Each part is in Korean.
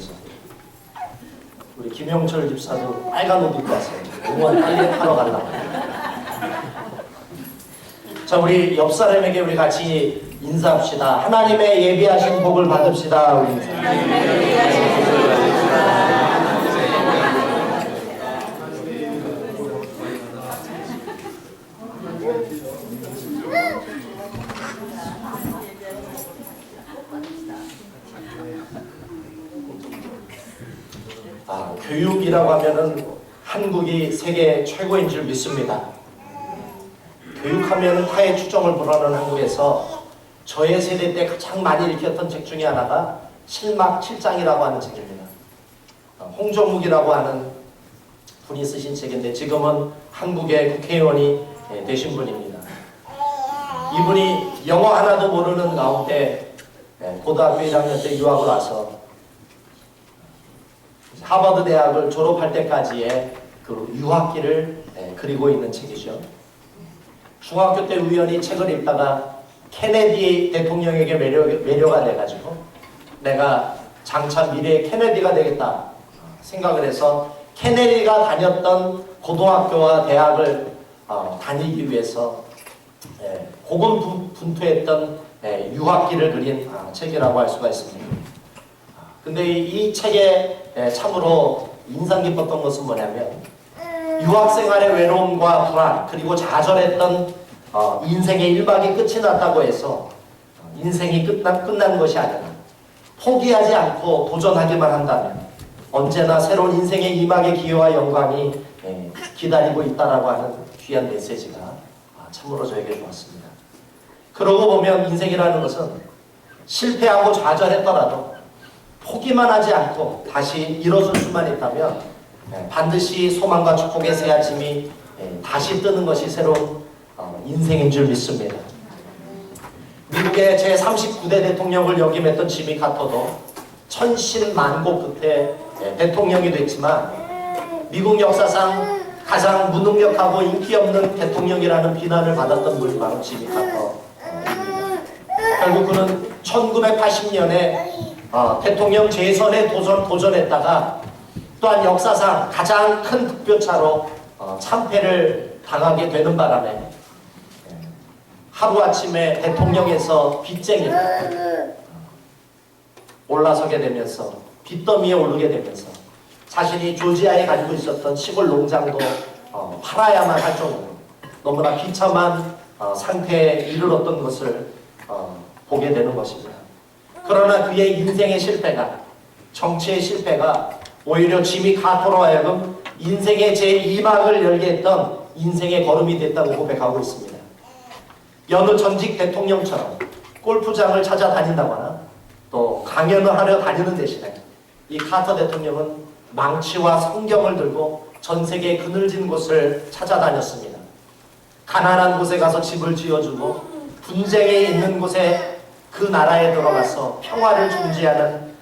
주셔서 우리 김영철 집사도 빨간 옷 입고 왔어요. 응원 빨리 하러 가려고. 자, 우리 옆 사람에게 우리 같이 인사합시다. 하나님의 예비하신 복을 받읍시다. 우리 인사. 교육이라고 하면은 한국이 세계 최고인 줄 믿습니다. 교육하면 타의 추종을 불어넣는 한국에서 저의 세대 때 가장 많이 읽혔던 책 중에 하나가 실막 7장이라고 하는 책입니다. 홍정욱이라고 하는 분이 쓰신 책인데 지금은 한국의 국회의원이 되신 분입니다. 이분이 영어 하나도 모르는 가운데 고등학교 1학년 때 유학을 와서 하버드 대학을 졸업할 때까지의 그 유학기를 그리고 있는 책이죠. 중학교 때 우연히 책을 읽다가 케네디 대통령에게 매료가 돼가지고 내가 장차 미래의 케네디가 되겠다 생각을 해서 케네디가 다녔던 고등학교와 대학을 다니기 위해서 고군분투했던 유학기를 그린 책이라고 할 수가 있습니다. 근데 이 책에 참으로 인상 깊었던 것은 뭐냐면 유학생활의 외로움과 불안 그리고 좌절했던 인생의 1막이 끝이 났다고 해서 인생이 끝난 것이 아니라 포기하지 않고 도전하기만 한다면 언제나 새로운 인생의 2막의 기회와 영광이 기다리고 있다라고 하는 귀한 메시지가 참으로 저에게 좋았습니다. 그러고 보면 인생이라는 것은 실패하고 좌절했더라도 포기만 하지 않고 다시 일어설 수만 있다면 반드시 소망과 축복의 새 아침이 다시 뜨는 것이 새로운 인생인 줄 믿습니다. 미국의 제39대 대통령을 역임했던 지미 카터도 천신만고 끝에 대통령이 됐지만 미국 역사상 가장 무능력하고 인기 없는 대통령이라는 비난을 받았던 분이 바로 지미 카터입니다. 결국 그는 1980년에 대통령 재선에 도전했다가 또한 역사상 가장 큰 득표차로 참패를 당하게 되는 바람에 하루아침에 대통령에서 빚쟁이로 올라서게 되면서 빚더미에 오르게 되면서 자신이 조지아에 가지고 있었던 시골 농장도 팔아야만 할 정도로 너무나 비참한 상태에 이르렀던 것을 보게 되는 것입니다. 그러나 그의 인생의 실패가 정치의 실패가 오히려 지미 카터로 하여금 인생의 제2막을 열게 했던 인생의 걸음이 됐다고 고백하고 있습니다. 여느 전직 대통령처럼 골프장을 찾아다닌다거나 또 강연을 하려 다니는 대신에 이 카터 대통령은 망치와 성경을 들고 전 세계 그늘진 곳을 찾아다녔습니다. 가난한 곳에 가서 집을 지어주고 분쟁에 있는 곳에 그 나라에 들어가서 평화를 중지하는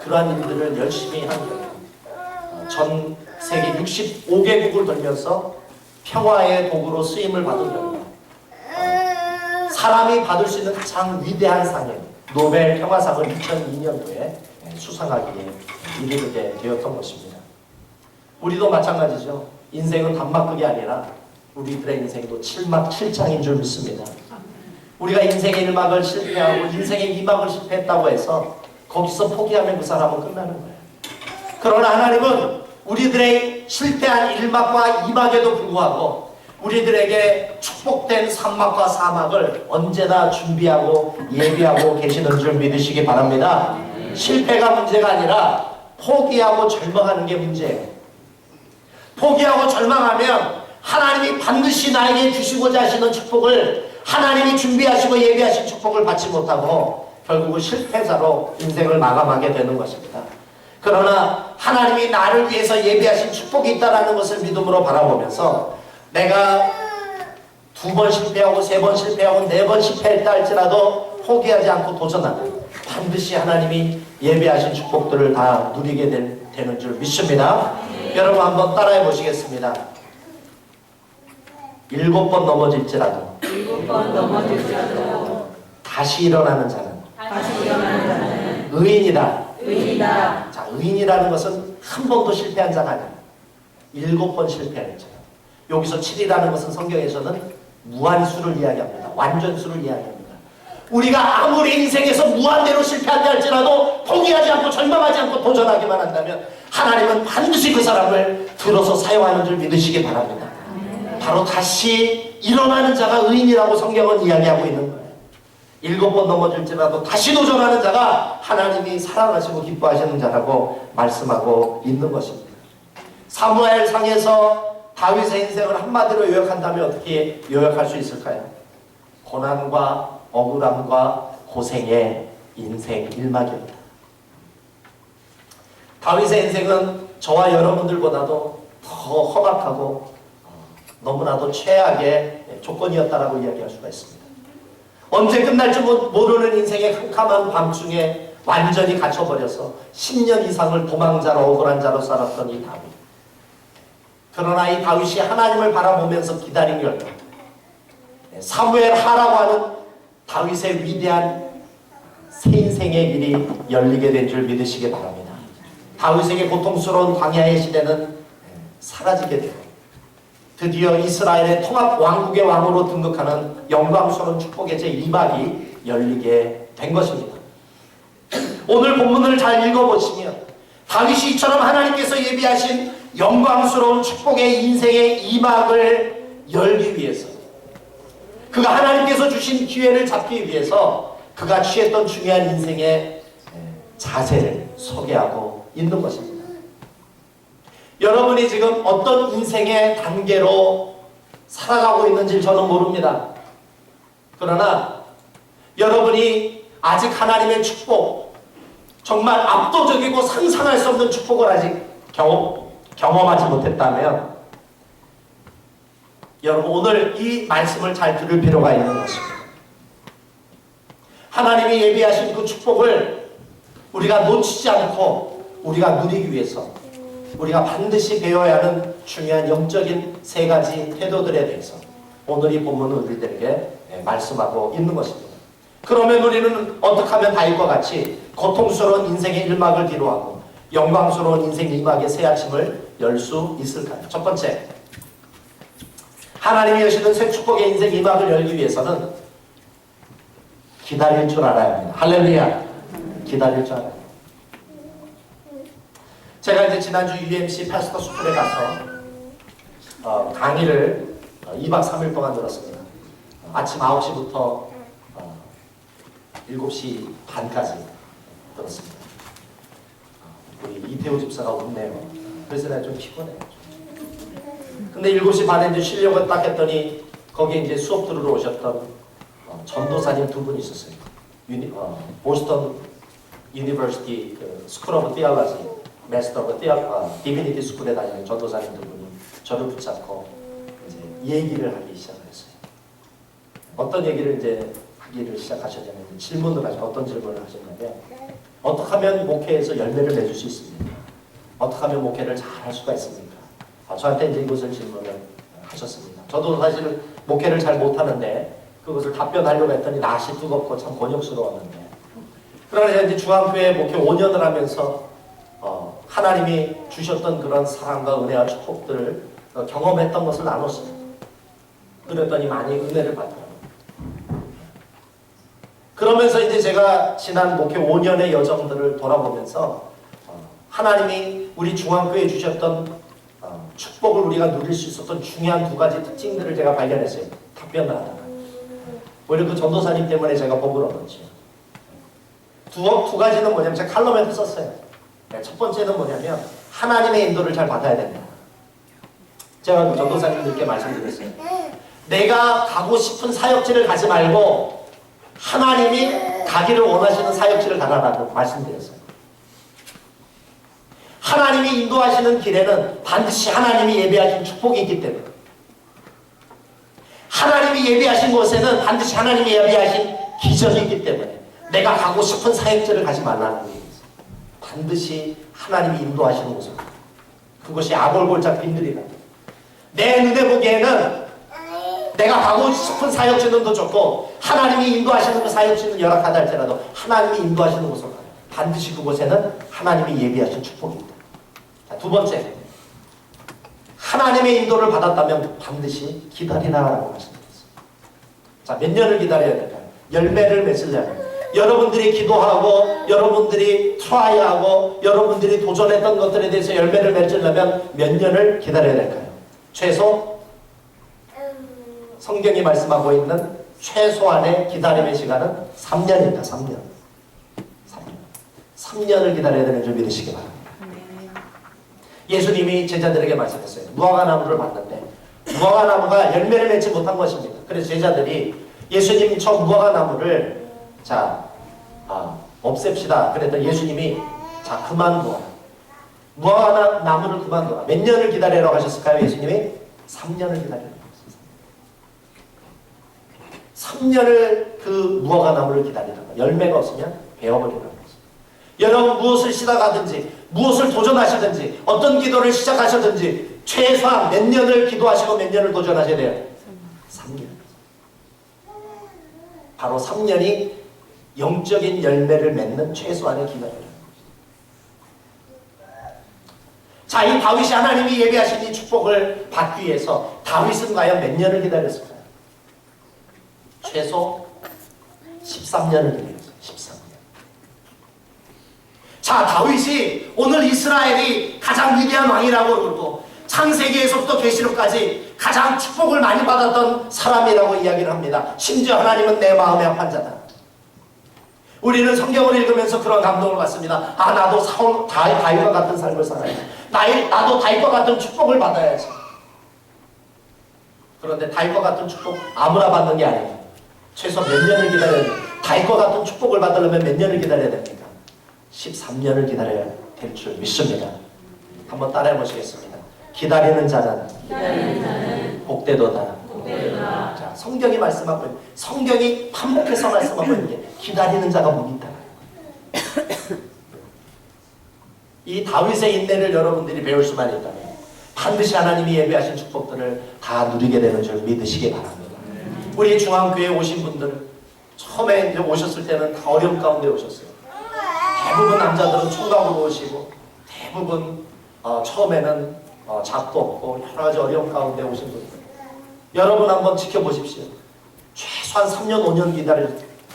그러한 일들을 열심히 한 결과 전 세계 65개국을 돌면서 평화의 도구로 쓰임을 받은 결과 사람이 받을 수 있는 가장 위대한 상인 노벨 평화상을 2002년도에 수상하기에 이르게 되었던 것입니다. 우리도 마찬가지죠. 인생은 단막극이 아니라 우리들의 인생도 7막 7장인 줄 믿습니다. 우리가 인생의 1막을 실패하고 인생의 2막을 실패했다고 해서 거기서 포기하면 그 사람은 끝나는 거예요. 그러나 하나님은 우리들의 실패한 1막과 2막에도 불구하고 우리들에게 축복된 3막과 4막을 언제나 준비하고 예비하고 계시는 줄 믿으시기 바랍니다. 실패가 문제가 아니라 포기하고 절망하는 게 문제예요. 포기하고 절망하면 하나님이 반드시 나에게 주시고자 하시는 축복을 하나님이 준비하시고 예비하신 축복을 받지 못하고 결국은 실패자로 인생을 마감하게 되는 것입니다. 그러나 하나님이 나를 위해서 예비하신 축복이 있다는 것을 믿음으로 바라보면서 내가 2번 실패하고 3번 실패하고 4번 실패했다 할지라도 포기하지 않고 도전하면 반드시 하나님이 예비하신 축복들을 다 누리게 되는 줄 믿습니다. 여러분 한번 따라해 보시겠습니다. 7번 넘어질지라도 다시 일어나는 자는 의인이다. 의인이다. 자, 의인이라는 것은 한 번도 실패한 자가 아니야. 7번 실패한 자. 여기서 7이라는 것은 성경에서는 무한수를 이야기합니다. 완전수를 이야기합니다. 우리가 아무리 인생에서 무한대로 실패한다 할지라도 포기하지 않고 절망하지 않고 도전하기만 한다면 하나님은 반드시 그 사람을 들어서 사용하는 줄 믿으시기 바랍니다. 바로 다시 일어나는 자가 의인이라고 성경은 이야기하고 있는 거예요. 7번 넘어질지라도 다시 도전하는 자가 하나님이 사랑하시고 기뻐하시는 자라고 말씀하고 있는 것입니다. 사무엘상에서 다윗의 인생을 한마디로 요약한다면 어떻게 요약할 수 있을까요? 고난과 억울함과 고생의 인생 일막이었다. 다윗의 인생은 저와 여러분들보다도 더 험악하고 너무나도 최악의 조건이었다라고 이야기할 수가 있습니다. 언제 끝날지 모르는 인생의 캄캄한 밤중에 완전히 갇혀버려서 10년 이상을 도망자로 억울한 자로 살았던 이 다윗. 그러나 이 다윗이 하나님을 바라보면서 기다린 결과 사무엘하라고 하는 다윗의 위대한 새 인생의 길이 열리게 된 줄 믿으시기 바랍니다. 다윗에게 고통스러운 광야의 시대는 사라지게 되고 드디어 이스라엘의 통합 왕국의 왕으로 등극하는 영광스러운 축복의 제2막이 열리게 된 것입니다. 오늘 본문을 잘 읽어보시면 다윗이 이처럼 하나님께서 예비하신 영광스러운 축복의 인생의 2막을 열기 위해서 그가 하나님께서 주신 기회를 잡기 위해서 그가 취했던 중요한 인생의 자세를 소개하고 있는 것입니다. 여러분이 지금 어떤 인생의 단계로 살아가고 있는지 저는 모릅니다. 그러나 여러분이 아직 하나님의 축복, 정말 압도적이고 상상할 수 없는 축복을 아직 경험하지 못했다면 여러분 오늘 이 말씀을 잘 들을 필요가 있는 것입니다. 하나님이 예비하신 그 축복을 우리가 놓치지 않고 우리가 누리기 위해서 우리가 반드시 배워야 하는 중요한 영적인 3가지 태도들에 대해서 오늘 이 본문은 우리들에게 말씀하고 있는 것입니다. 그러면 우리는 어떻게 하면 다윗과 같이 고통스러운 인생의 1막을 뒤로하고 영광스러운 인생 2막의 새 아침을 열 수 있을까요? 첫 번째, 하나님이 여시는 새 축복의 인생 2막을 열기 위해서는 기다릴 줄 알아야 합니다. 할렐루야! 기다릴 줄 알아야 합니다. 제가 이제 지난주 UMC 패스터 스쿨에 가서 강의를 2박 3일 동안 들었습니다. 아침 9시부터 7시 반까지 들었습니다. 우리 이태호 집사가 웃네요. 그래서 내가 좀 피곤해요. 근데 7시 반에 이제 쉬려고 딱 했더니 거기에 이제 수업 들으러 오셨던 전도사님 2분이 있었어요. 보스턴 유니버시티 스쿨 오브 티올로지 마스터 오브 디비니티 스쿨에 다니는 전도사님 2분이 저를 붙잡고 이제 얘기를 하기 시작했어요. 어떤 얘기를 이제 하기를 시작하셨냐면 질문을 하죠. 어떤 질문을 하셨냐면 어떻게 하면 목회에서 열매를 맺을 수 있습니까? 어떻게 하면 목회를 잘 할 수가 있습니까? 저한테 이제 이것을 질문을 하셨습니다. 저도 사실 목회를 잘 못하는데 그것을 답변하려고 했더니 낯이 뜨겁고 참 곤욕스러웠는데 그러나 이제 중앙교회 목회 5년을 하면서 하나님이 주셨던 그런 사랑과 은혜와 축복들을 경험했던 것을 나눴어요. 그랬더니 많이 은혜를 받더라고요. 그러면서 이제 제가 지난 목회 5년의 여정들을 돌아보면서 하나님이 우리 중앙교회에 주셨던 축복을 우리가 누릴 수 있었던 중요한 2가지 특징들을 제가 발견했어요. 답변을 하다가. 오히려 그 전도사님 때문에 제가 복을 얻었죠. 두 가지는 뭐냐면 제가 칼럼에도 썼어요. 첫 번째는 뭐냐면 하나님의 인도를 잘 받아야 된다. 제가 그 전도사님들께 말씀드렸어요. 내가 가고 싶은 사역지를 가지 말고 하나님이 가기를 원하시는 사역지를 가라라고 말씀드렸어요. 하나님이 인도하시는 길에는 반드시 하나님이 예비하신 축복이 있기 때문에 하나님이 예비하신 곳에는 반드시 하나님이 예비하신 기적이 있기 때문에 내가 가고 싶은 사역지를 가지 말라는 얘기예요. 반드시 하나님이 인도하시는 곳을 그것이 아골골짝 빈들이다. 내 눈에 보기에는 내가 가고 싶은 사역지는 더 좋고 하나님이 인도하시는 그 사역지는 열악하다 할지라도 하나님이 인도하시는 곳을 가요. 반드시 그곳에는 하나님이 예비하신 축복입니다. 자, 두 번째, 하나님의 인도를 받았다면 반드시 기다리라라고 말씀드렸습니다. 자, 몇 년을 기다려야 될까요? 열매를 맺으려면 여러분들이 기도하고 여러분들이 트라이하고 여러분들이 도전했던 것들에 대해서 열매를 맺으려면 몇 년을 기다려야 될까요? 최소 성경이 말씀하고 있는 최소한의 기다림의 시간은 3년입니다. 3년. 3년을 기다려야 되는 줄 믿으시기 바랍니다. 예수님이 제자들에게 말씀했어요. 무화과나무를 봤는데 무화과나무가 열매를 맺지 못한 것입니다. 그래서 제자들이 예수님 저 무화과나무를 없앱시다. 그랬더니 예수님이 자 그만둬라. 무화과나무를 그만둬라. 몇 년을 기다리라고 하셨을까요? 예수님이 3년을 기다리라고 하셨어요. 3년을 그 무화과나무를 기다리다가 열매가 없으면 베어버리라는 거죠. 여러분 무엇을 시작하든지 무엇을 도전하시든지 어떤 기도를 시작하시든지 최소한 몇 년을 기도하시고 몇 년을 도전하셔야 돼요? 3년. 바로 3년이 영적인 열매를 맺는 최소한의 기간이에요. 자, 이 다윗이 하나님이 예비하신 이 축복을 받기 위해서 다윗은 과연 몇 년을 기다렸을까요? 최소 13년을 기다렸어요. 13년. 자, 다윗이 오늘 이스라엘이 가장 위대한 왕이라고 그러고 창세기에서부터 계시록까지 가장 축복을 많이 받았던 사람이라고 이야기를 합니다. 심지어 하나님은 내 마음의 합판자다. 우리는 성경을 읽으면서 그런 감동을 받습니다. 나도 다윗과 같은 삶을 살아야지. 나도 다윗과 같은 축복을 받아야지. 그런데 다윗과 같은 축복 아무나 받는 게 아니에요. 최소 몇 년을 기다려야 돼요. 다윗과 같은 축복을 받으려면 몇 년을 기다려야 됩니까? 13년을 기다려야 될 줄 믿습니다. 한번 따라해 보시겠습니다. 기다리는 자는 복되도다. 자, 성경이 말씀하고 있는, 성경이 반복해서 말씀하고 있는 게 기다리는 자가 복 있다. 이 다윗의 인내를 여러분들이 배울 수만 있다면 반드시 하나님이 예비하신 축복들을 다 누리게 되는 줄 믿으시기 바랍니다. 우리 중앙교회에 오신 분들은 처음에 이제 오셨을 때는 다 어려움 가운데 오셨어요. 대부분 남자들은 총각으로 오시고 대부분 처음에는 잡도 없고 여러 가지 어려움 가운데 오신 분들, 여러분 한번 지켜보십시오. 최소한 3년 5년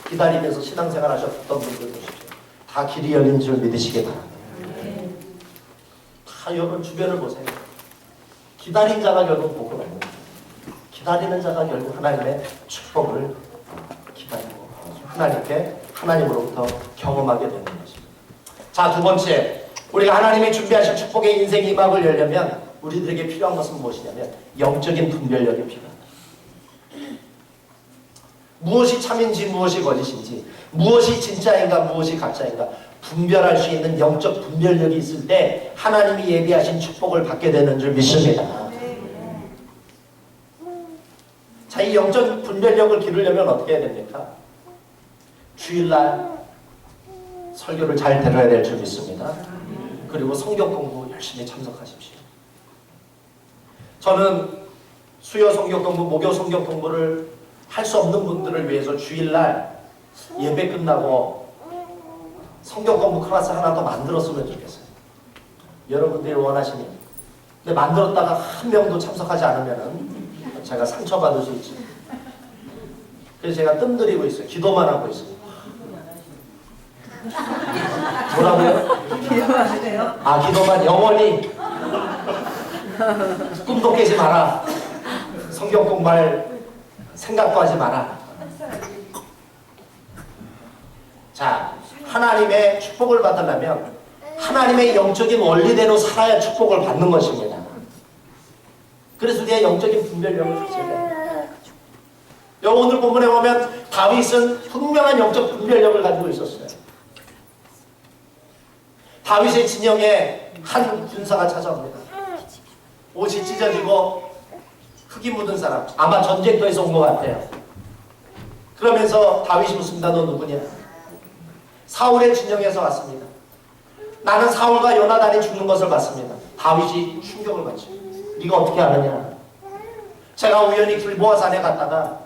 기다리면서 신앙생활 하셨던 분들 보십시오. 다 길이 열린 줄 믿으시기 바랍니다. 다 여러분 주변을 보세요. 기다린 자가 결국 복을 얻는 거예요. 기다리는 자가 결국 하나님의 축복을 기다리고 하나님으로부터 경험하게 되는 것입니다. 자, 두 번째, 우리가 하나님이 준비하신 축복의 인생 이막을 열려면 우리들에게 필요한 것은 무엇이냐면 영적인 분별력이 필요합니다. 무엇이 참인지 무엇이 거짓인지, 무엇이 진짜인가 무엇이 가짜인가 분별할 수 있는 영적 분별력이 있을 때 하나님이 예비하신 축복을 받게 되는 줄 믿습니다. 자, 이 영적 분별력을 기르려면 어떻게 해야 됩니까? 주일날 설교를 잘 들어야 될 줄 믿습니다. 그리고 성경 공부 열심히 참석하십시오. 저는 수요 성경 공부, 목요 성경 공부를 할 수 없는 분들을 위해서 주일날 예배 끝나고 성경 공부 클래스 하나 더 만들었으면 좋겠어요. 여러분들이 원하시니. 근데 만들었다가 한 명도 참석하지 않으면 제가 상처받을 수 있죠. 그래서 제가 뜸들이고 있어요. 기도만 하고 있어요. 뭐라고요? 기도만 하세요? 기도만 영원히. 꿈도 깨지 마라. 성경 공부할 생각도 하지 마라. 자, 하나님의 축복을 받으려면 하나님의 영적인 원리대로 살아야 축복을 받는 것입니다. 그래서 우리가 영적인 분별력을 가져야 돼요. 오늘 본문에 보면 다윗은 분명한 영적 분별력을 가지고 있었어요. 다윗의 진영에 한 군사가 찾아옵니다. 옷이 찢어지고 흙이 묻은 사람, 아마 전쟁터에서 온 것 같아요. 그러면서 다윗이 묻습니다. 너 누구냐? 사울의 진영에서 왔습니다. 나는 사울과 요나단이 죽는 것을 봤습니다. 다윗이 충격을 받죠. 네가 어떻게 아느냐? 제가 우연히 길보아 산에 갔다가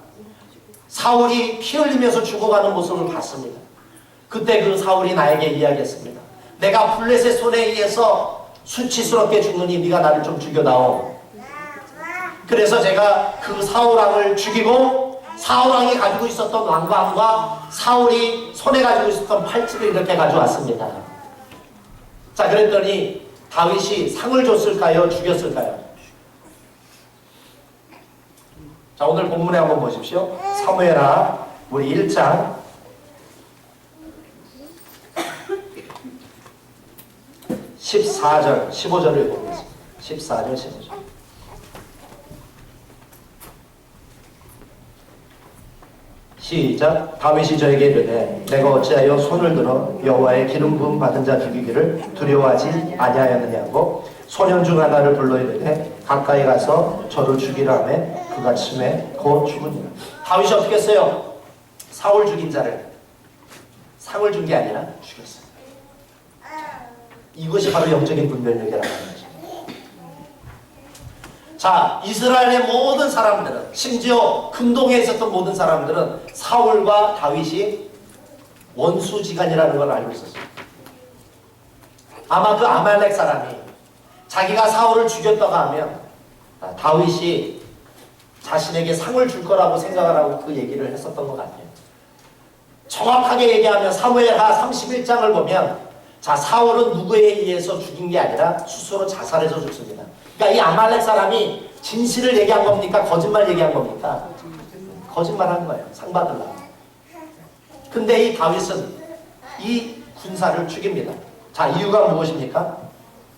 사울이 피 흘리면서 죽어가는 모습을 봤습니다. 그때 그 사울이 나에게 이야기했습니다. 내가 블레셋 손에 의해서 수치스럽게 죽느니 네가 나를 좀 죽여다오. 그래서 제가 그 사울왕을 죽이고 사울왕이 가지고 있었던 왕관과 사울이 손에 가지고 있었던 팔찌를 이렇게 가져왔습니다. 자, 그랬더니 다윗이 상을 줬을까요? 죽였을까요? 자, 오늘 본문에 한번 보십시오. 사무엘하 우리 1장 14절 15절을 읽어보겠습니다. 14절 15절. 시작. 다윗이 저에게 이르되 내가 어찌하여 손을 들어 여호와의 기름 부음 받은 자 죽이기를 두려워하지 아니하였느냐고 소년 중 하나를 불러 이르되 가까이 가서 저를 죽이라 하매 그가 침에 곧 죽으니라. 다윗이 어떻게 했어요? 사울 죽인 자를 상을 준 게 아니라 죽였어요. 이것이 바로 영적인 분별력이라는 거죠. 자, 이스라엘의 모든 사람들은, 심지어 근동에 있었던 모든 사람들은 사울과 다윗이 원수지간이라는 걸 알고 있었어요. 아마 그 아말렉 사람이 자기가 사울을 죽였다고 하면 다윗이 자신에게 상을 줄 거라고 생각을 하고 그 얘기를 했었던 것 같아요. 정확하게 얘기하면 사무엘하 31장을 보면 자, 사울은 누구에 의해서 죽인 게 아니라 스스로 자살해서 죽습니다. 그러니까 이 아말렉 사람이 진실을 얘기한 겁니까? 거짓말 얘기한 겁니까? 거짓말한 거예요. 상 받으려고. 근데 이 다윗은 이 군사를 죽입니다. 자, 이유가 무엇입니까?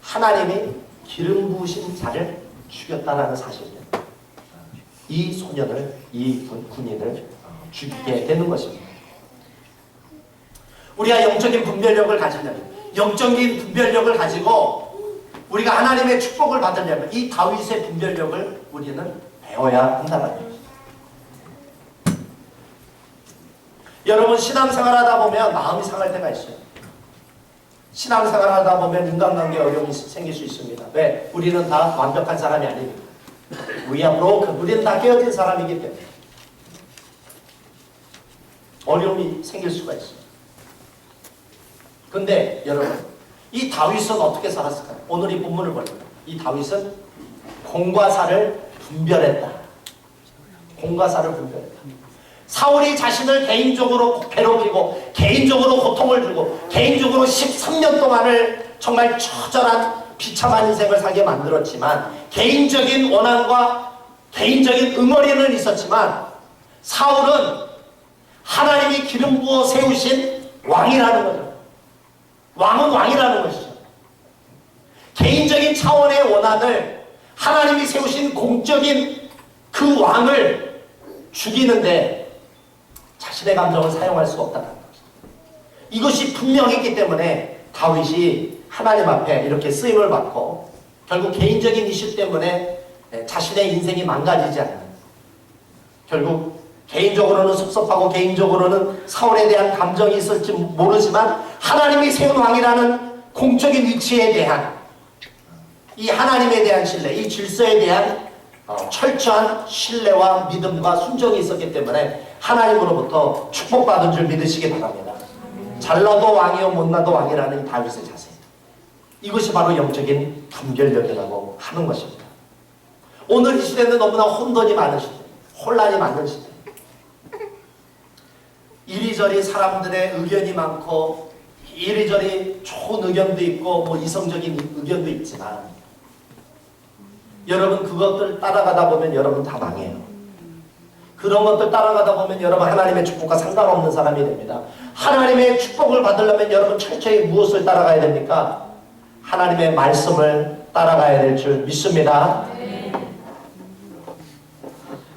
하나님이 기름 부으신 자를 죽였다라는 사실이에요. 이 소년을, 이 군인을 죽이게 되는 것입니다. 우리가 영적인 분별력을 가지려면, 영적인 분별력을 가지고 우리가 하나님의 축복을 받으려면 이 다윗의 분별력을 우리는 배워야 한다는 거죠. 여러분, 신앙생활 하다 보면 마음이 상할 때가 있어요. 신앙생활 하다 보면 인간관계 어려움이 생길 수 있습니다. 왜? 우리는 다 완벽한 사람이 아닙니다. We are broken. 우리는 다 깨어진 사람이기 때문에 어려움이 생길 수가 있어요. 근데 여러분, 이 다윗은 어떻게 살았을까요? 오늘 이 본문을 보면 이 다윗은 공과 사를 분별했다. 공과 사를 분별했다. 사울이 자신을 개인적으로 괴롭히고 개인적으로 고통을 주고 개인적으로 13년 동안을 정말 처절한 비참한 인생을 살게 만들었지만 개인적인 원한과 개인적인 응어리는 있었지만 사울은 하나님이 기름 부어 세우신 왕이라는 거죠. 왕은 왕이라는 것이죠. 개인적인 차원의 원한을 하나님이 세우신 공적인 그 왕을 죽이는데 자신의 감정을 사용할 수 없다는 거죠. 이것이 분명했기 때문에 다윗이 하나님 앞에 이렇게 쓰임을 받고 결국 개인적인 이슈 때문에 자신의 인생이 망가지지 않는, 결국 개인적으로는 섭섭하고 개인적으로는 사울에 대한 감정이 있을지 모르지만 하나님이 세운 왕이라는 공적인 위치에 대한 이 하나님에 대한 신뢰, 이 질서에 대한 철저한 신뢰와 믿음과 순종이 있었기 때문에 하나님으로부터 축복받은 줄 믿으시기 바랍니다. 잘나도 왕이요 못나도 왕이라는 이 다윗의 자세, 이것이 바로 영적인 분별력이라고 하는 것입니다. 오늘 이 시대는 너무나 혼돈이 많은 시대, 혼란이 많은 시대, 이리저리 사람들의 의견이 많고 이리저리 좋은 의견도 있고 뭐 이성적인 의견도 있지만 여러분, 그것들 따라가다 보면 여러분 다 망해요. 그런 것들 따라가다 보면 여러분 하나님의 축복과 상관없는 사람이 됩니다. 하나님의 축복을 받으려면 여러분 철저히 무엇을 따라가야 됩니까? 하나님의 말씀을 따라가야 될 줄 믿습니다.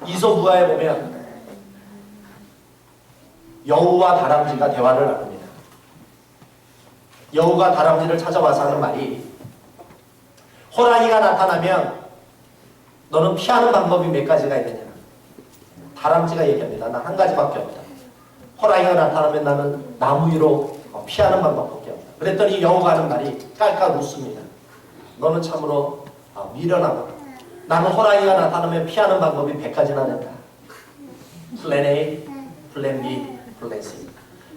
이솝우화에 보면 여우와 다람쥐가 대화를 나눕니다. 여우가 다람쥐를 찾아와서 하는 말이, 호랑이가 나타나면 너는 피하는 방법이 몇 가지가 있느냐. 다람쥐가 얘기합니다. 난 한 가지밖에 없다. 호랑이가 나타나면 나는 나무 위로 피하는 방법밖에 없다. 그랬더니 여우가 하는 말이 깔깔 웃습니다. 너는 참으로 미련하고, 나는 호랑이가 나타나면 피하는 방법이 100가지나 된다. 플랜 A, 플랜 B, 플랜 C.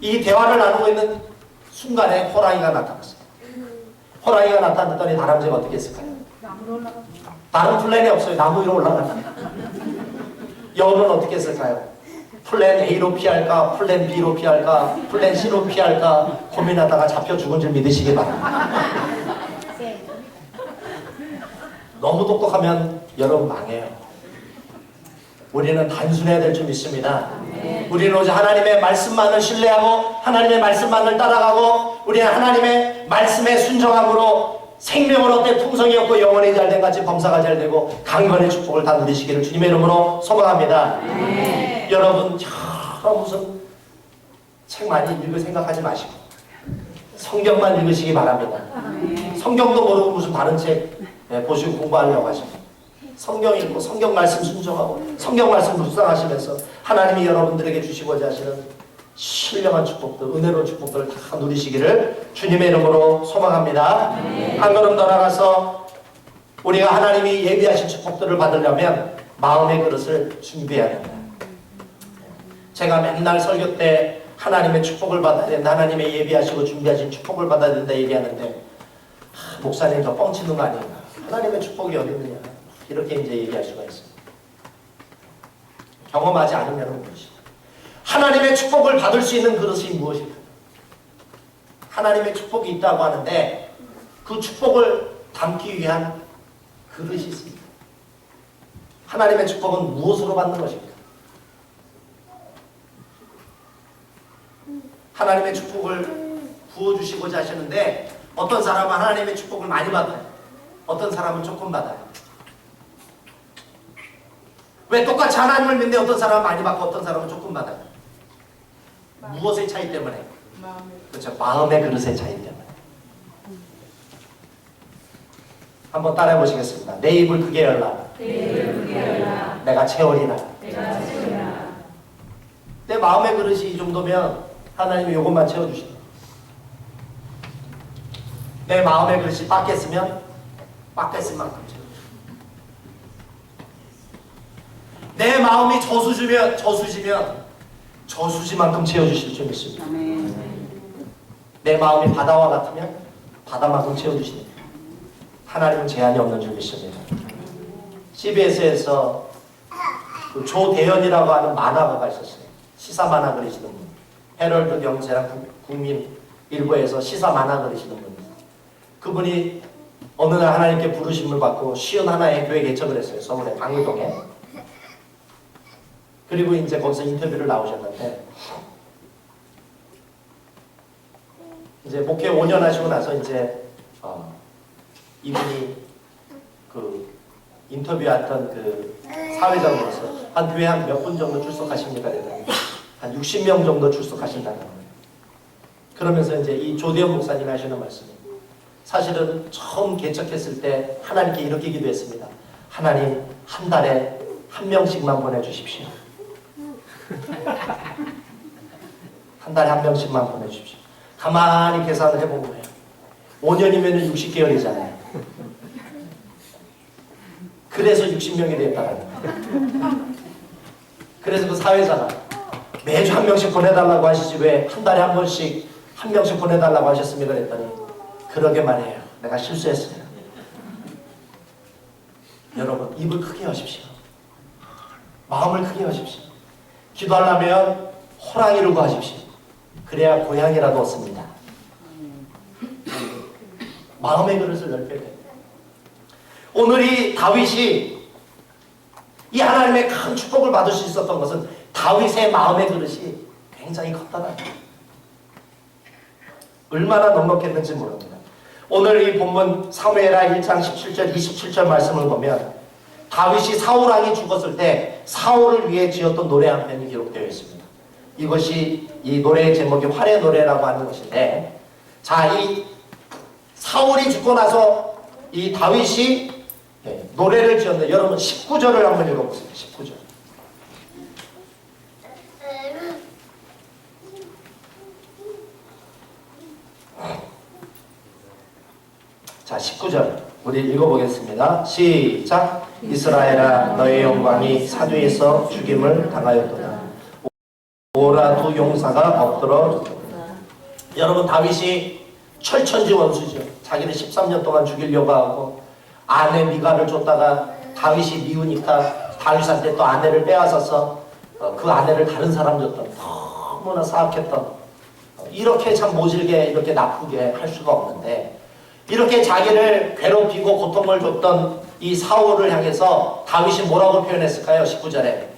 이 대화를 나누고 있는 순간에 호랑이가 나타났어요. 호랑이가 나타났더니 다람쥐가 어떻게 했을까요? 다른 플랜이 없어요. 나무 위로 올라갔다. 여우는 어떻게 했을까요? 플랜 A로 피할까? 플랜 B로 피할까? 플랜 C로 피할까? 고민하다가 잡혀 죽은 줄 믿으시기 바랍니다. 너무 똑똑하면 여러분 망해요. 우리는 단순해야 될 줄 믿습니다. 우리는 오직 하나님의 말씀만을 신뢰하고 하나님의 말씀만을 따라가고 우리는 하나님의 말씀에 순종함으로 생명을 얻되 풍성이 없고 영원히 잘된 같이 범사가 잘되고 강건의 축복을 다 누리시기를 주님의 이름으로 소망합니다. 여러분 무슨 책 많이 읽을 생각하지 마시고 성경만 읽으시기 바랍니다. 성경도 모르고 무슨 다른 책 보시고 공부하려고 하시고 성경 읽고 성경 말씀 순종하고 성경 말씀 묵상하시면서 하나님이 여러분들에게 주시고자 하시는 신령한 축복들, 은혜로운 축복들을 다 누리시기를 주님의 이름으로 소망합니다. 한 걸음 더 나가서 우리가 하나님이 예비하신 축복들을 받으려면 마음의 그릇을 준비해야 된다. 제가 맨날 설교 때 하나님의 축복을 받아야 된다, 하나님의 예비하시고 준비하신 축복을 받아야 된다 얘기하는데 목사님 저 뻥치는 거 아닌가? 하나님의 축복이 어디 있느냐? 이렇게 이제 얘기할 수가 있습니다. 경험하지 않으면 모르시죠. 하나님의 축복을 받을 수 있는 그릇이 무엇일까? 하나님의 축복이 있다고 하는데 그 축복을 담기 위한 그릇이 있습니다. 하나님의 축복은 무엇으로 받는 것입니까? 하나님의 축복을 부어주시고자 하시는데 어떤 사람은 하나님의 축복을 많이 받아요. 어떤 사람은 조금 받아요. 왜 똑같이 하나님을 믿는데 어떤 사람은 많이 받고 어떤 사람은 조금 받아요? 무엇의 차이 때문에? 그렇죠. 마음의 그릇의 차이 때문에. 한번 따라해 보시겠습니다. 내 입을 크게 열라. 내가 채우리라. 내 마음의 그릇이 이 정도면 하나님이 이것만 채워주신다. 내 마음의 그릇이 빡겠으면 빡겠을 만큼 채워주신다. 내 마음이 저수지면 저수지만큼 채워주실 줄 믿습니다. 내 마음이 바다와 같으면 바다만큼 채워주십니다. 하나님은 제한이 없는 줄 믿습니다. CBS에서 그 조대현이라고 하는 만화가가 있었어요. 시사 만화 그리시는 분. 헤럴드 경제랑 국민 일보에서 시사 만화 그리시는 분. 그분이 어느 날 하나님께 부르심을 받고 쉬운 하나의 교회 개척을 했어요. 서울의 방울동에. 그리고 이제 거기서 인터뷰를 나오셨는데 이제 목회 5년 하시고 나서 이제 이분이 그 인터뷰했던 그 사회자로서 한 교회 한 몇 분 정도 출석하십니까? 한 60명 정도 출석하신다는 거예요. 그러면서 이제 이 조대현 목사님이 하시는 말씀이 사실은 처음 개척했을 때 하나님께 이렇게 기도했습니다. 하나님 한 달에 한 명씩만 보내주십시오. 한 달에 한 명씩만 보내주십시오. 가만히 계산을 해본 거예요. 5년이면 60개월이잖아요. 그래서 60명이 됐다는 거예요. 그래서 그 사회자가 매주 한 명씩 보내달라고 하시지 왜 한 달에 한 번씩 한 명씩 보내달라고 하셨습니까? 그랬더니 그러게 말이에요. 내가 실수했어요. 여러분 입을 크게 하십시오. 마음을 크게 하십시오. 기도하려면 호랑이를 구하십시오. 그래야 고양이라도 얻습니다. 마음의 그릇을 넓혀야 됩니다. 오늘 이 다윗이 이 하나님의 큰 축복을 받을 수 있었던 것은 다윗의 마음의 그릇이 굉장히 컸다는 거예요. 얼마나 넉넉했는지 모릅니다. 오늘 이 본문 사무엘하 1장 17절 27절 말씀을 보면 다윗이 사울 왕이 죽었을 때 사울을 위해 지었던 노래 한 편이 기록되어 있습니다. 이것이 이 노래의 제목이 활의 노래라고 하는 것인데, 자, 이 사울이 죽고 나서 이 다윗이 노래를 지었는데 여러분 19절을 한번 읽어보세요. 19절. 자, 19절 우리 읽어보겠습니다. 시작. 이스라엘아 너의 영광이 사두에서 죽임을 당하였도다. 오 고라 두 용사가 엎드러 죽었다. 여러분, 다윗이 철천지 원수죠. 자기를 13년 동안 죽이려고 하고 아내 미갈을 줬다가 다윗이 미우니까 다윗한테 또 아내를 빼앗아서 그 아내를 다른 사람 줬던, 너무나 사악했던, 이렇게 참 모질게 이렇게 나쁘게 할 수가 없는데, 이렇게 자기를 괴롭히고 고통을 줬던 이 사울을 향해서 다윗이 뭐라고 표현했을까요? 19절에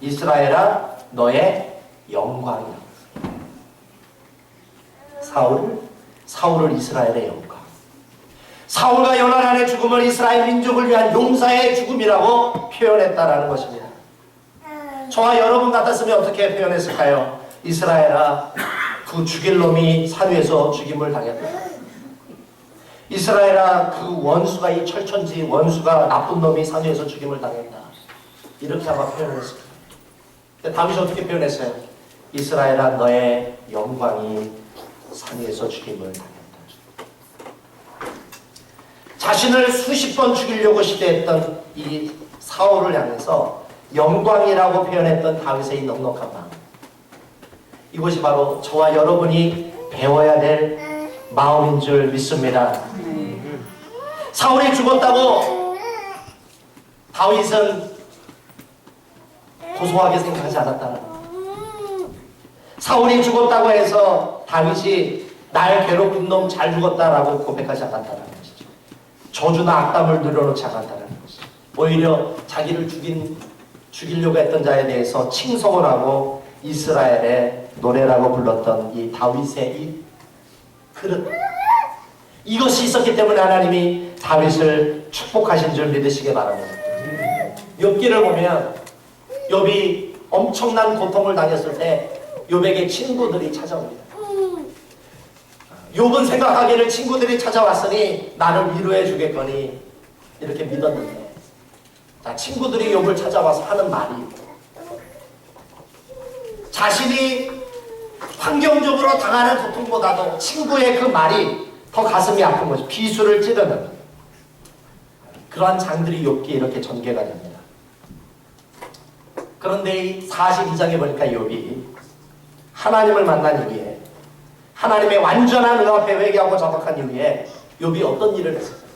이스라엘아 너의 영광이라고. 사울을 이스라엘의 영광, 사울과 요나단의 죽음을 이스라엘 민족을 위한 용사의 죽음이라고 표현했다라는 것입니다. 저와 여러분 같았으면 어떻게 표현했을까요? 이스라엘아 그 죽일 놈이 산 위에서 죽임을 당했다. 이스라엘아 그 원수가, 이 철천지 원수가, 나쁜 놈이 산 위에서 죽임을 당했다. 이렇게 아마 표현했을 거예요. 다윗이 어떻게 표현했어요? 이스라엘아 너의 영광이 산 위에서 죽임을 당했다. 자신을 수십 번 죽이려고 시도했던 이 사울을 향해서 영광이라고 표현했던 다윗의 이 넉넉한 마음, 이것이 바로 저와 여러분이 배워야 될 마음인 줄 믿습니다. 사울이 죽었다고 다윗은 고소하게 생각하지 않았다는 거예요. 사울이 죽었다고 해서 다윗이 날 괴롭힌 놈 잘 죽었다라고 고백하지 않았다는 것이죠. 저주나 악담을 늘어놓지 않았다는 것이죠. 오히려 자기를 죽이려고 했던 자에 대해서 칭송을 하고 이스라엘의 노래라고 불렀던 이 다윗의 이 그릇, 이것이 있었기 때문에 하나님이 다윗을 축복하신 줄 믿으시기 바랍니다. 욥기를 보면 욥이 엄청난 고통을 당했을 때 욥에게 친구들이 찾아옵니다. 욥은 생각하기를 친구들이 찾아왔으니 나를 위로해 주겠거니 이렇게 믿었는데, 자, 친구들이 욥을 찾아와서 하는 말이, 자신이 환경적으로 당하는 고통보다도 친구의 그 말이 더 가슴이 아픈 것이, 비수를 찌르는 그러한 장들이 욥기에 이렇게 전개가 됩니다. 그런데 이 42장에 보니까 욥이 하나님을 만난 이후에, 하나님의 완전한 의 앞에 회개하고 자복한 이후에 욥이 어떤 일을 했을까요?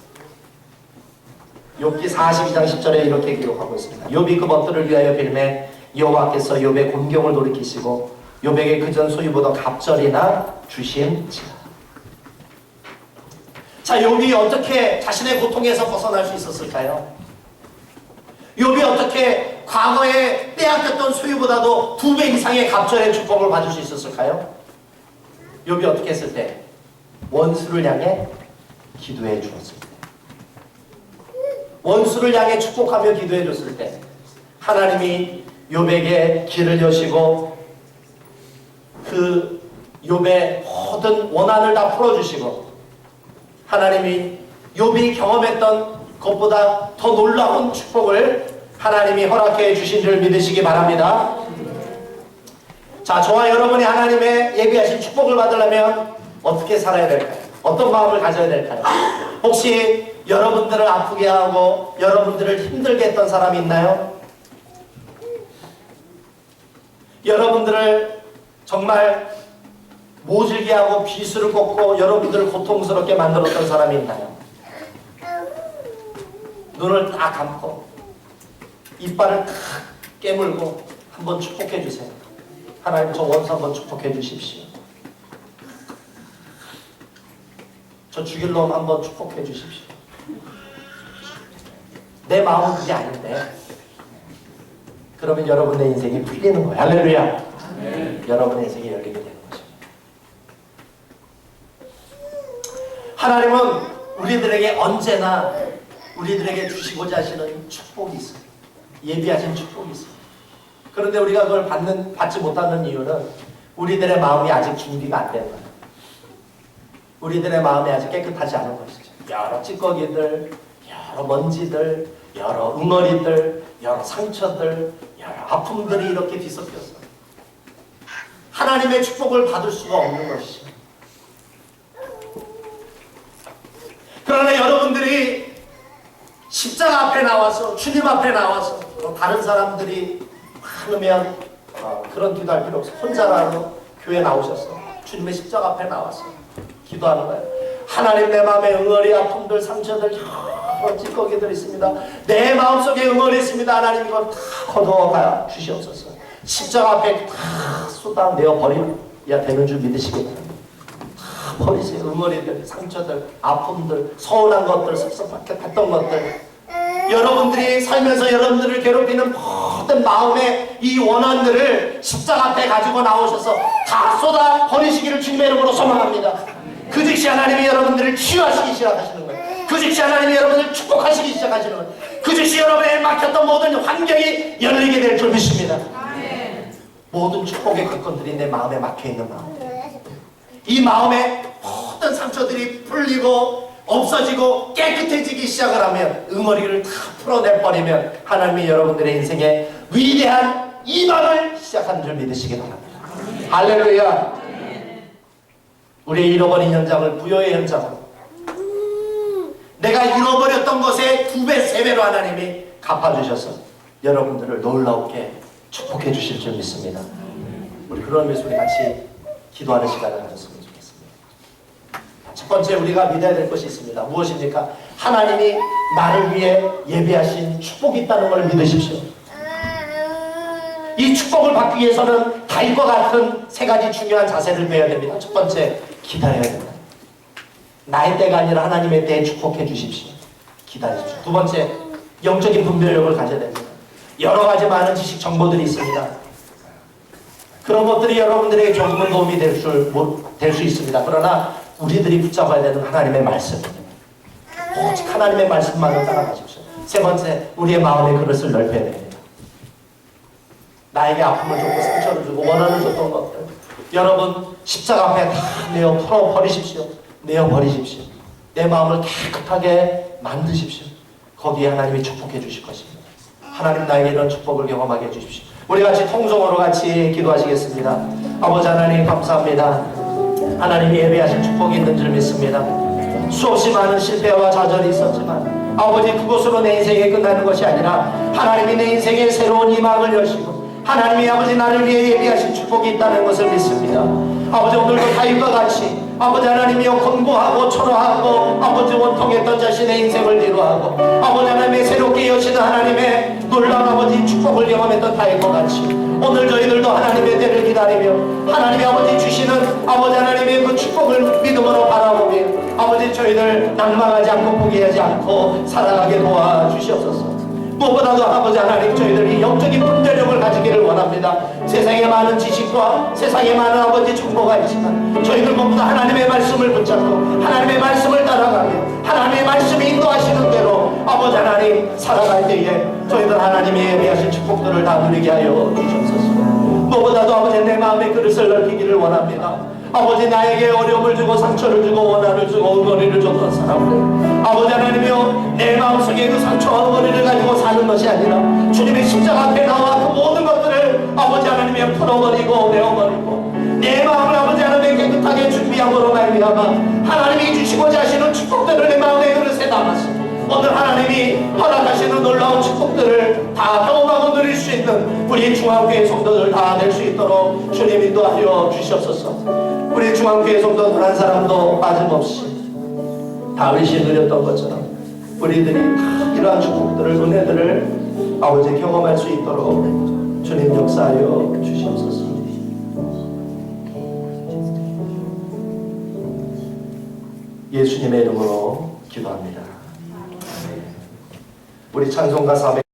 욥기 42장 10절에 이렇게 기록하고 있습니다. 욥이 그 벗들을 위하여 빌매 여호와께서 욥의 곤경을 돌이키시고 욥에게 그전 소유보다 갑절이나 주신지라. 자, 욥이 어떻게 자신의 고통에서 벗어날 수 있었을까요? 욥이 어떻게 과거에 빼앗겼던 소유보다도 2배 이상의 갑절의 축복을 받을 수 있었을까요? 욥이 어떻게 했을 때? 원수를 향해 기도해 주었을 때, 원수를 향해 축복하며 기도해 줬을 때 하나님이 욥에게 길을 여시고 그 욥의 모든 원한을 다 풀어주시고, 하나님이 욥이 경험했던 것보다 더 놀라운 축복을 하나님이 허락해 주신 줄 믿으시기 바랍니다. 자, 저와 여러분이 하나님의 예비하신 축복을 받으려면 어떻게 살아야 될까요? 어떤 마음을 가져야 될까요? 혹시 여러분들을 아프게 하고 여러분들을 힘들게 했던 사람이 있나요? 여러분들을 정말 모질게 하고 비수를 꽂고 여러분들을 고통스럽게 만들었던 사람이 있나요? 눈을 딱 감고 이빨을 탁 깨물고 한번 축복해 주세요. 하나님, 저 원수 한번 축복해 주십시오. 저 죽일 놈 한번 축복해 주십시오. 내 마음은 그게 아닌데, 그러면 여러분의 인생이 풀리는 거예요. 할렐루야. 네. 여러분의 인생이 열리게 되는 거죠. 하나님은 우리들에게 언제나 우리들에게 주시고자 하시는 축복이 있어요. 예비하신 축복이 있어요. 그런데 우리가 그걸 받지 못하는 이유는 우리들의 마음이 아직 준비가 안 된 거예요. 우리들의 마음이 아직 깨끗하지 않은 것이죠. 여러 찌꺼기들, 여러 먼지들, 여러 응어리들, 여러 상처들, 여러 아픔들이 이렇게 뒤섞여서 하나님의 축복을 받을 수가 없는 것이죠. 그러나 여러분들이 십자가 앞에 나와서, 주님 앞에 나와서 다른 사람들이 많으면 그런 기도할 필요 없어. 혼자라도 교회 나오셨어. 주님의 십자가 앞에 나왔어. 기도하는 거예요. 하나님, 내 마음에 응어리, 아픔들, 상처들, 여러 찌꺼기들 있습니다. 내 마음속에 응어리 있습니다. 하나님, 이걸 다 거두어가 주시옵소서. 십자가 앞에 다 쏟아내어 버려야 되는 줄 믿으시기 바랍니다. 다 버리세요. 응어리들, 상처들, 아픔들, 서운한 것들, 섭섭하게 했던 것들, 여러분들이 살면서 여러분들을 괴롭히는 모든 마음의 이 원한들을 십자가 앞에 가지고 나오셔서 다 쏟아 버리시기를 주님의 이름으로 소망합니다. 그 즉시 하나님이 여러분들을 치유하시기 시작하시는 거예요. 그 즉시 하나님이 여러분들을 축복하시기 시작하시는 거예요. 그 즉시 여러분의 막혔던 모든 환경이 열리게 될 줄 믿습니다. 모든 축복의 건건들이 내 마음에 막혀있는 마음, 이 마음에 모든 상처들이 풀리고 없어지고 깨끗해지기 시작을 하면, 응어리를 다 풀어내버리면 하나님이 여러분들의 인생에 위대한 이방을 시작하는 줄 믿으시기 바랍니다. 할렐루야. 우리의 잃어버린 현장을 부여의 현장으로, 내가 잃어버렸던 것에 2배, 3배로 하나님이 갚아주셔서 여러분들을 놀라우게 축복해 주실 줄 믿습니다. 우리 그런 의미에서 우리 같이 기도하는 시간을 가졌으면 좋겠습니다. 첫 번째 우리가 믿어야 될 것이 있습니다. 무엇입니까? 하나님이 나를 위해 예비하신 축복이 있다는 걸 믿으십시오. 이 축복을 받기 위해서는 다윗과 같은 3가지 중요한 자세를 배워야 됩니다. 첫 번째, 기다려야 됩니다. 나의 때가 아니라 하나님의 때에 축복해 주십시오. 기다리십시오. 2 번째, 영적인 분별력을 가져야 됩니다. 여러 가지 많은 지식 정보들이 있습니다. 그런 것들이 여러분들에게 조금은 도움이 될 수 있습니다. 그러나 우리들이 붙잡아야 되는 하나님의 말씀입니다. 오직 하나님의 말씀만을 따라가십시오. 3 번째, 우리의 마음의 그릇을 넓혀야 됩니다. 나에게 아픔을 주고 상처를 주고 원한을 줬던 것들, 여러분 십자가 앞에 다 내어 풀어버리십시오. 내어버리십시오. 내 마음을 깨끗하게 만드십시오. 거기에 하나님이 축복해 주실 것입니다. 하나님, 나에게 이런 축복을 경험하게 해주십시오. 우리 같이 통성으로 같이 기도하시겠습니다. 아버지 하나님, 감사합니다. 하나님이 예배하신 축복이 있는 줄 믿습니다. 수없이 많은 실패와 좌절이 있었지만 아버지, 그것으로 내 인생이 끝나는 것이 아니라 하나님이 내 인생에 새로운 희망을 여시고 하나님이 아버지 나를 위해 예비하신 축복이 있다는 것을 믿습니다. 아버지, 오늘도 다윗과 같이 아버지 하나님이여 권고하고 초라하고 아버지 원통했던 자신의 인생을 위로하고 아버지 하나님의 새롭게 여시는 하나님의 놀라운 아버지 축복을 경험했던 다윗과 같이 오늘 저희들도 하나님의 때를 기다리며 하나님의 아버지 주시는 아버지 하나님의 그 축복을 믿음으로 바라보며 아버지 저희들 낭망하지 않고 포기하지 않고 살아가게 도와주시옵소서. 무엇보다도 아버지 하나님, 저희들이 영적인 분별력을 가지기를 원합니다. 세상에 많은 지식과 세상에 많은 아버지 정보가 있지만 저희들 모두 다 하나님의 말씀을 붙잡고 하나님의 말씀을 따라가며 하나님의 말씀이 인도하시는 대로 아버지 하나님 살아갈 때에 저희들 하나님의 예비하신 축복들을 다 누리게 하여 주시옵소서. 무엇보다도 아버지, 내 마음의 그릇을 넓히기를 원합니다. 아버지, 나에게 어려움을 주고 상처를 주고 원한을 주고 응어리를 줬던 사람들, 아버지 하나님이여, 내 마음속에 그 상처와 응어리를 가지고 사는 것이 아니라 주님의 십자가 앞에 나와 그 모든 것들을 아버지 하나님이여 풀어버리고 내어버리고 내 마음을 아버지 하나님의 깨끗하게 준비함으로 말미암아 하나님이 주시고자 하시는 축복들을 내 마음의 그릇에 담았습니다. 오늘 하나님이 허락하시는 놀라운 축복들을 다 경험하고 누릴 수 있는 우리 중앙교회 성도들 다 될 수 있도록 주님 인도하여 주시옵소서. 우리 중앙교회 성도들 한 사람도 빠짐없이 다윗이 누렸던 것처럼 우리들이 다 이러한 축복들을, 은혜들을 아버지 경험할 수 있도록 주님 역사하여 주시옵소서. 예수님의 이름으로 기도합니다. 우리 찬송가 400